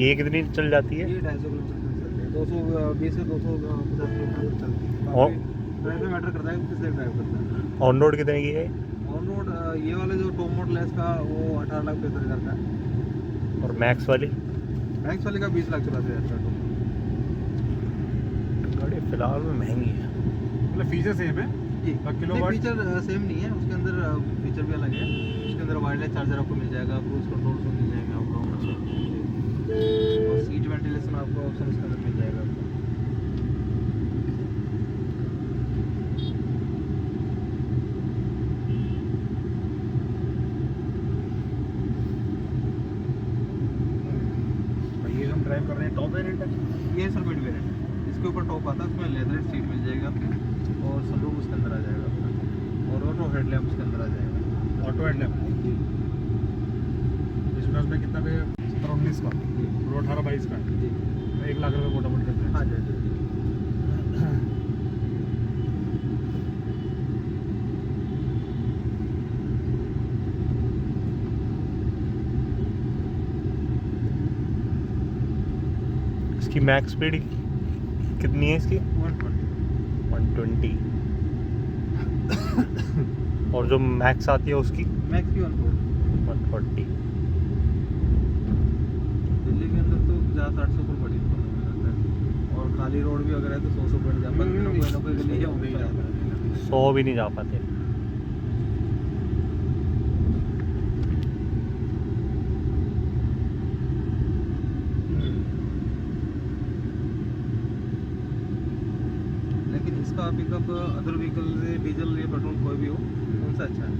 ये कितनी चल जाती है? ये 250 किलोमीटर चलती है, 220 से 250 किलोमीटर चलती है। और ड्राइव पे मैटर करता है कि किस ड्राइव करता है। ऑन रोड कितने की है? ऑन रोड ये वाले जो टॉप मॉडल है इसका वो 18,75,000 का है। और मैक्स वाली? मैक्स वाले का 20,84,000 का टॉप। गाड़ी फिलहाल में महंगी है। मतलब फीचर सेम है जी, किलोवाट? फीचर सेम नहीं है, उसके अंदर फीचर भी अलग है। उसके अंदर वायरलेस चार्जर आपको मिल जाएगा, क्रूज कंट्रोल मिल जाएगा आपको, और सीट वेंटिलेशन आपको ऑप्शन इसके अंदर मिल जाएगा आपको। ये जो हम ड्राइव कर रहे हैं टॉप वेरिएंट है? ये सर मिड वेरिएंट है, इसके ऊपर टॉप आता है, उसमें लेदर सीट मिल जाएगी आपको, और सनरूफ उसके अंदर आ जाएगा आपका, और ऑटो हेडलैम्प उसके अंदर आ जाएगा। ऑटो हेडलैम्प इसमें उसमें कितना पे? 17-19 का, और 18-22 का है। जी 1 लाख रुपये मोटा मोटी करते हैं। हाँ जी। इसकी मैक्स स्पीड कितनी है इसकी? 120। और जो मैक्स आती है उसकी? मैक्स की 140। 140। दिल्ली के अंदर तो 50-60 से ऊपर बड़ी लगता है, और खाली रोड भी अगर है तो 100 से ऊपर जा पाते हैं, कोई ना कोई गली है नहीं जा पाते। 100 भी नहीं जा पाते। लेकिन इसका पिकअप अदर व्हीकल से डीजल या पेट्रोल कोई भी हो उनसे अच्छा है।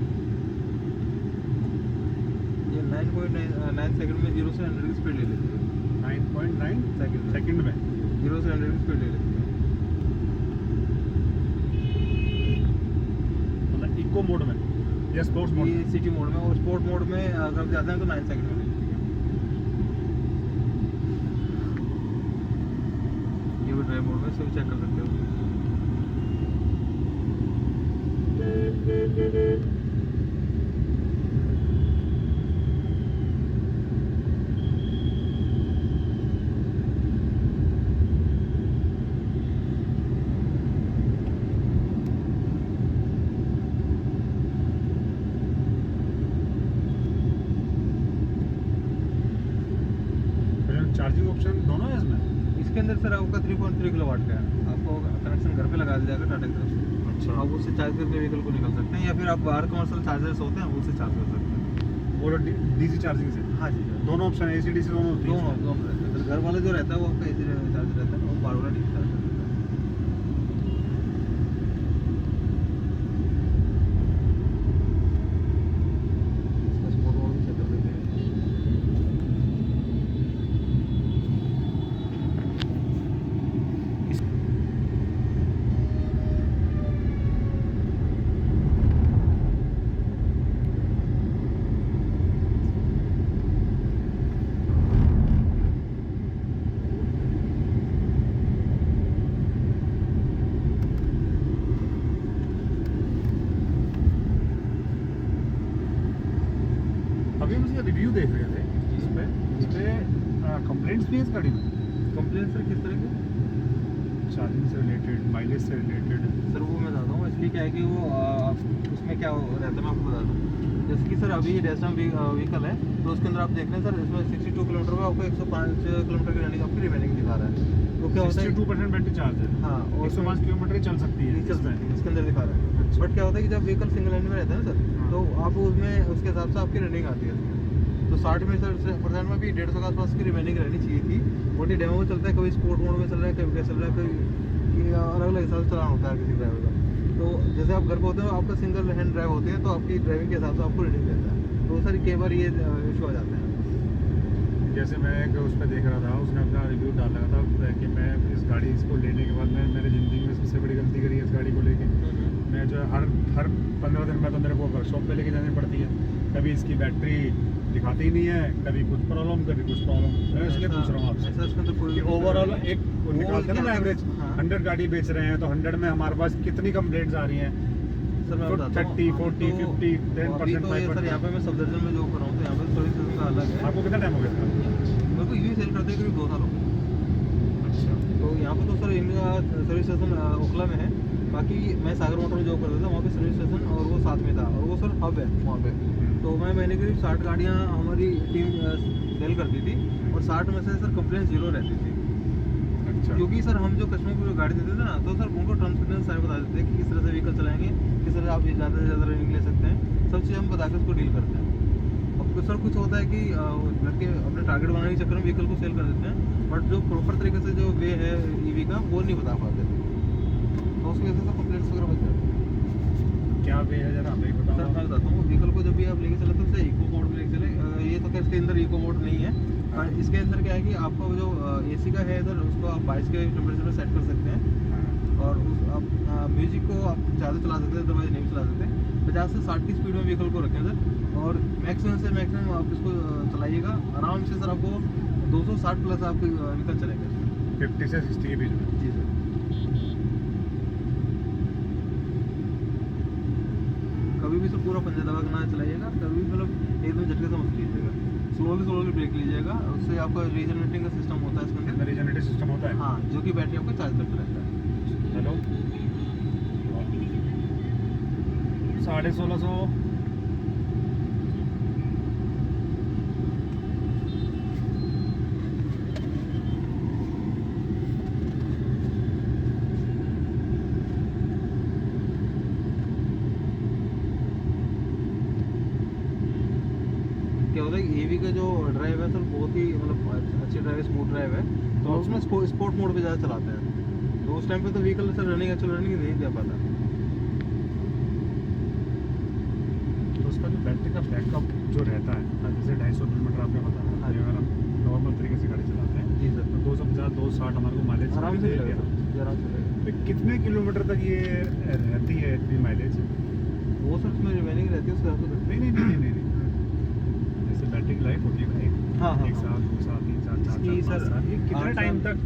ये 9.9 सेकंड में 0 से 100 की स्पीड ले लेती है। 9.9 सेकंड में 0 से 100 की स्पीड ले लेती है। मतलब इको मोड में या स्पोर्ट्स मोड ये में? सिटी मोड में, और स्पोर्ट मोड में अगर आप जाते हैं तो 9 सेकंड में ले लेती है। ये भी ड्राइव मोड में सब चेक कर सकते हो। चार्जिंग ऑप्शन दोनों है इसमें? इसके अंदर सर आपका 3.3 किलोवाट का है, आपको कनेक्शन घर पे लगा दिया जाएगा टाटा की तरफ से। अच्छा। आप उससे चार्ज करके व्हीकल को निकल सकते हैं, या फिर आप बाहर कमर्शियल चार्जर्स होते हैं उससे चार्ज कर सकते हैं। वो डीसी चार्जिंग से? हाँ जी सर, दोनों ऑप्शन है, एसी डीसी दोनों होती है? दोनों रहते हैं। घर वाला जो रहता है वो आपका एसी चार्ज रहता है, और बाहर वाला डीसी चार्ज रहता है। इसका स्पोर्ट मोड भी चेक कर देते हैं। अभी हम इसका रिव्यू देख रहे थे इस पे कंप्लेंट्स भी है इस गाड़ी में? कंप्लेन सर किस तरह की? चार्जिंग से रिलेटेड, माइलेज से रिलेटेड? सर वो मैं बताता हूँ, इसलिए क्या है कि वो उसमें क्या रहता है मैं आपको बता दूँ। जैसे कि सर अभी डेस्टम व्हीकल है, तो उसके अंदर आप देख रहे हैं सर, इसमें 62 किलोमीटर में आपको 105 किलोमीटर की रनिंग आपकी रिमेनिंग दिखा रहा है। तो क्या होता है 62% बैटरी चार्ज है? हाँ, और 105 किलोमीटर ही चल सकती है इसके अंदर दिखा रहा है। अच्छा। बट क्या होता है कि जब व्हीकल सिंगल हैंड में रहता है ना सर, हाँ। तो आप उसमें उसके हिसाब से आपकी रनिंग आती है। तो 60% में भी 150 के आसपास की रिमेनिंग रहनी चाहिए थी। वो डेमो में चलता है, कभी स्पोर्ट मोड में चल रहा है, कभी क्या चल रहा है, कभी अलग अलग हिसाब से चलाना होता है किसी ड्राइवर का। तो जैसे आप घर पे होते हो, आपका सिंगल हैंड ड्राइव होती है, तो आपकी ड्राइविंग के हिसाब से आपको रीडिंग देता है। तो सर कई बार ये इशू आ जाते हैं। जैसे मैं एक उस पर देख रहा था, उसने अपना रिव्यू डाला था कि मैं इस गाड़ी इसको लेने के बाद मैंने ज़िंदगी में सबसे बड़ी गलती करी है इस गाड़ी को लेके। मैं जो है हर 15 दिन में तो मेरे को वर्कशॉप पे लेके जानी पड़ती है। कभी इसकी बैटरी दिखाती ही नहीं है, कभी कुछ प्रॉब्लम, कभी कुछ प्रॉब्लम। मैं इसलिए पूछ रहा हूँ आपसे कि ओवरऑल एक निकालते हैं ना एवरेज, 100 गाड़ी बेच रहे हैं तो 100 में हमारे पास कितनी कंप्लेंट्स आ रही हैं? सर मैं बताता हूँ, 30, 40, 50, 10%, सर यहाँ पे मैं सब दर्जन में जो कर रहा हूँ, तो यहाँ पे सर्विस का अलग है। आपको कितना टाइम हो गया? मेरे को यूँ सेल करते सर्विस स्टेशन ओखला में है। बाकी मैं सागर मोटर में जॉब करता था, वहाँ पे सर्विस स्टेशन और वो साथ में था, और वो सर हब है वहाँ पे। तो मैं महीने करीब 60 गाड़ियाँ हमारी टीम सेल करती थी, और 60 में से सर कंप्लेंट 0 रहती थी। अच्छा। क्योंकि सर हम जो कस्टमर को गाड़ी देते थे ना, तो सर उनको टर्म्स कंडीशन सारे बता देते थे कि किस तरह से व्हीकल चलाएंगे, किस तरह से आप ज़्यादा से ज़्यादा रनिंग ले सकते हैं, सब चीज़ हम बता के उसको डील करते हैं। अब सर कुछ होता है कि लड़के अपने टारगेट बनाने के चक्कर में व्हीकल को सेल कर देते हैं, बट जो प्रॉपर तरीके से जो वे है ईवी का वो नहीं बता पाते, तो उसकी वजह से कंप्लेंट्स वगैरह बच जाते हैं। क्या वे है जरा हमें सर बताओ। मैं बताता हूँ, व्हीकल को जब भी आप लेके चले तो उसे इको मोड में लेके चले। ये तो क्या इसके अंदर इको मोड नहीं है, और इसके अंदर क्या है कि आपका जो एसी का है इधर, उसको आप 22 के टेम्परेचर में सेट कर सकते हैं, और उस आप म्यूजिक को आप ज़्यादा चला सकते हैं, अदरवाइज नहीं चला सकते। 50 से 60 की स्पीड में व्हीकल को रखें सर, और मैक्सिमम से मैक्सिमम आप इसको चलाइएगा आराम से सर, आपको 260 प्लस आपके व्हीकल चलेगा 50 से 60 के बीच में। जी सर। कभी भी सर पूरा पंजा दबा के ना चलाइएगा, कभी भी मतलब एकदम झटके से मत लीजिएगा, स्लोली ब्रेक लीजिएगा, उससे आपका रीजनरेटिंग का सिस्टम होता है इसके अंदर। रीजनरेटिव सिस्टम होता है। हाँ, जो कि बैटरी आपका चार्ज करता रहता है। हेलो 1650। क्या होता है कि ईवी का जो ड्राइव है सर, बहुत ही मतलब अच्छी ड्राइव है, स्मूथ ड्राइव है, तो उसमें स्पोर्ट मोड पे ज़्यादा चलाते हैं, तो उस टाइम पे तो व्हीकल सर एक्चुअल रनिंग नहीं दे पाता। तो उसका जो बैटरी का बैकअप जो रहता है, जैसे 250 किलोमीटर आपने बताया, हाँ जी। अगर हम नॉर्मल तरीके से गाड़ी चलाते हैं जी सर, तो 250 260 हमारे को माइलेज आराम से दे चलेगा देगा। सर, आराम से चलेगा। तो कितने किलोमीटर तक ये रहती है इतनी माइलेज? वो सर उसमें रिमेनिंग रहती है, उसके हिसाब से नहीं नहीं नहीं नहीं नहीं जैसे बैटरी की लाइफ होती है ना, हाँ, हाँ, एक साल 2 साल 3 साल 4 इसकी साल 5 सर साल, ये कितने 8 टाइम साल- तक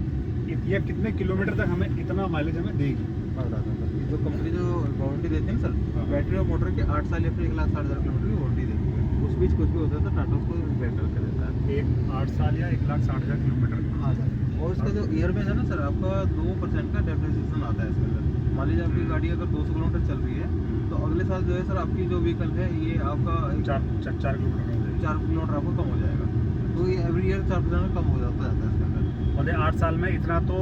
या कितने किलोमीटर तक हमें इतना माइलेज हमें देगी? मैं बताता हूँ सर, जो कंपनी जो वारंटी देती है ना हाँ। सर, बैटरी और मोटर के 8 साल या फिर 1,60,000 किलोमीटर की वारंटी देती है। उस बीच कुछ भी होता है तो टाटा उसको रिपेयर करके देता है। एक 8 साल या 1,60,000 किलोमीटर। हाँ सर, और इसका जो ईयर में है ना सर, आपका 2% का डेप्रिसिएशन आता है इसके अंदर। मान लीजिए आपकी गाड़ी अगर 200 किलोमीटर चल रही है, तो अगले साल जो है सर आपकी जो व्हीकल है ये आपका 4 किलोमीटर हो जाएगी। 4 किलोमीटर आपको कम हो जाएगा, तो ये एवरी ईयर 4% कम हो जाता है इसके अंदर। मतलब 8 साल में इतना तो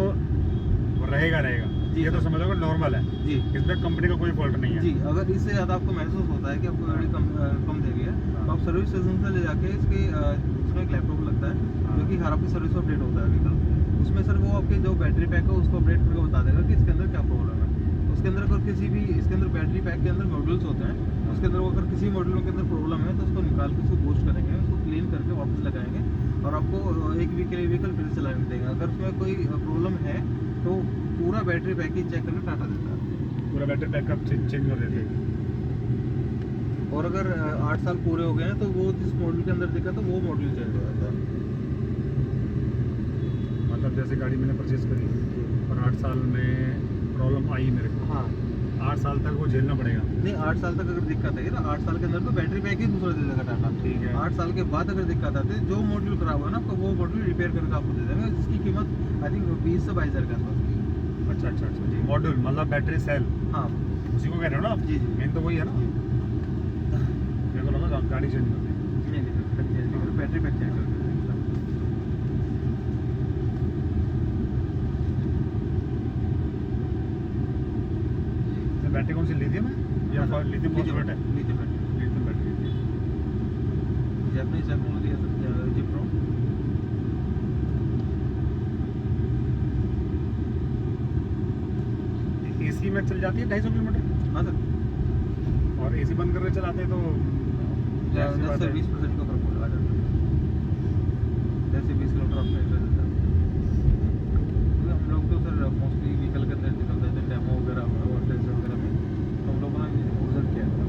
रहेगा जी ये तो सर। समझो नॉर्मल है, जी इसमें कंपनी का कोई फॉल्ट नहीं है। जी, अगर इससे ज़्यादा आपको महसूस होता है कि आपको गाड़ी कम दे रही है, तो आप सर्विस स्टेशन से ले जाके इसके उसमें एक लैपटॉप लगता है जो कि हर आपकी सर्विस अपडेट होता है व्हीकल, उसमें सर वो आपके जो बैटरी पैक है उसको अपडेट करके बता देगा कि इसके अंदर क्या प्रॉब्लम है। उसके अंदर अगर किसी भी इसके अंदर बैटरी पैक के अंदर मॉड्यूल्स होते हैं, उसके अंदर अगर किसी मॉड्यूल के अंदर प्रॉब्लम है तो उसको निकाल के उसको बूस्ट करेंगे, उसको क्लीन करके वापस लगाएंगे, और आपको एक वीक के लिए व्हीकल फिर से चलाने देंगे। अगर उसमें कोई प्रॉब्लम है तो पूरा बैटरी पैकेज चेक करके टाटा देता है। पूरा बैटरी बैकअप चेंज कर देते हैं। और अगर 8 साल पूरे हो गए हैं तो वो जिस मॉडल के अंदर दिखा तो वो मॉडल चेंज हो जाता है। मतलब जैसे गाड़ी मैंने परचेज करी और 8 साल में प्रॉब्लम आई मेरे को, हाँ 8 साल तक वो झेलना पड़ेगा। नहीं, 8 साल तक अगर दिक्कत है ना, 8 साल के अंदर तो बैटरी पैक ही दूसरा दे देगा टाटा। ठीक है। 8 साल के बाद अगर दिक्कत आती है, जो मॉड्यूल खराब हो ना तो वो मॉड्यूल रिपेयर करके आपको दे देगा, जिसकी कीमत आई थिंक 20 से 22 हज़ार के आसपास की है। अच्छा जी। मॉड्यूल मतलब बैटरी सेल, हाँ उसी को कह रहे हो ना आप? जी, जी। मेन तो वही है ना। मेरे को लगा गाड़ी चेंज कर दी। नहीं, बैटरी पैक चेंज कर देगा। बैटरी कौन सी लिथियम है या लिथियम फॉस्फेट है? Lithium battery. जापानीज टेक्नोलॉजी है सर, जिप्रो। एसी में चल जाती है 250 किलोमीटर, हाँ सर, और एसी बंद करके चलाते हैं तो 10 से 20% का फर्क आ जाता है। 10 से 20 किलोमीटर आपका इंटर देता है। क्योंकि हम लोग तो सर मोस्टली व्हीकल के अंदर निकलते थे डेमो वगैरह और टेस्ट वगैरह में, तो हम लोगों ने ऑब्जर्व किया था।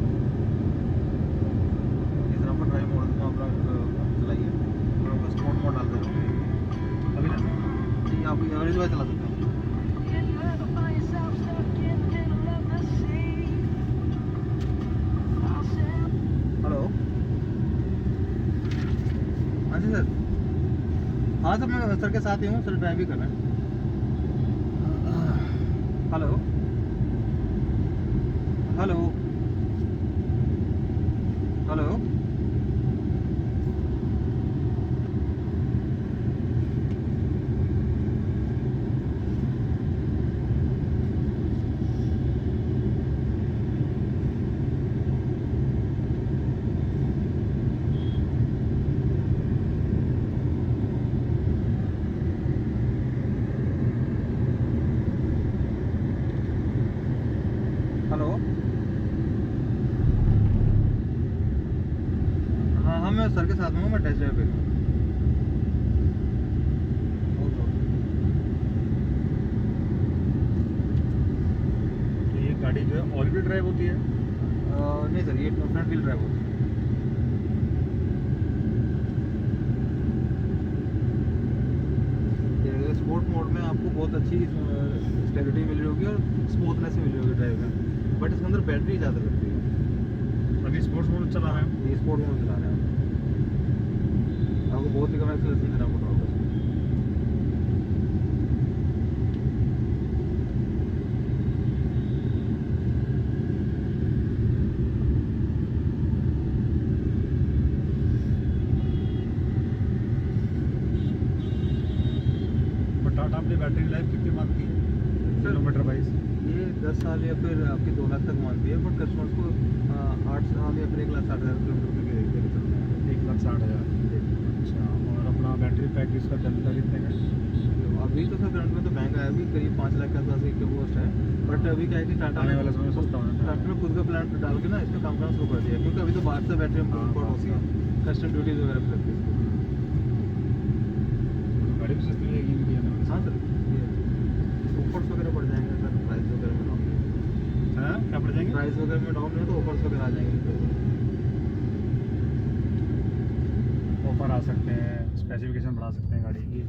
इस तरह पर ड्राइव मोड में अपना चलाइए, और आपका स्पोर्ट मोड डाल देना। अभी ना जी, आप एवरेज वाइज चला सकते हैं। हेलो, हाँ जी सर। हाँ सर, मैं सर के साथ ही हूँ सर, ड्राइव भी कर रहे हैं। हेलो हेलो हेलो हेलो हाँ हाँ मैं सर के साथ में हूँ मैं टेस्ट ड्राइव पे हूँ तो ये गाड़ी जो है ऑल व्हील ड्राइव होती है? नहीं सर ये फ्रंट व्हील ड्राइव होती है स्पोर्ट मोड में आपको बहुत अच्छी स्टेबिलिटी मिल रही होगी और स्मूथनेस मिल रही होगी ड्राइव में बट इसके अंदर बैटरी ज़्यादा लगती है अभी स्पोर्ट्स मोड चला रहे हैं ये स्पोर्ट मोड चला रहे हैं आपको बहुत ही कम एक्सेलरेशन देना पड़ रहा होगा इसमें। और टाटा अपनी बैटरी लाइफ कितनी मांगती है किलोमीटर वाइज? ये 10 साल या फिर आपके 2 लाख तक मानती है बट कस्टमर्स को 8 साल या फिर 1,60,000 किलोमीटर के लिए चलते हैं 1,60,000। अच्छा, और अपना बैटरी पैक इसका चलता कितने का? अभी तो सर करंट में तो महंगा है अभी करीब 5 लाख के आसपास एक कॉस्ट है बट अभी क्या है कि टाटा आने ने वाले समय में सस्ता होना चाहिए। टाटा ने खुद का प्लांट डाल के ना इसमें काम करना शुरू कर दिया क्योंकि अभी तो बाहर से बैटरी हम हाँ, इम्पोर्ट होती है कस्टम ड्यूटीज वगैरह पे लगती है इसको। तो गाड़ी भी सस्ती रहेगी इंडिया में? हाँ सर ये ऑफर्स वगैरह बढ़ जाएंगे सर प्राइस वगैरह में डाउन हाँ, क्या पड़ जाएंगे? प्राइस वगैरह में डाउन है तो ऑफर्स वगैरह आ जाएंगे ऑफर आ सकते हैं, स्पेसिफिकेशन बढ़ा सकते हैं गाड़ी की।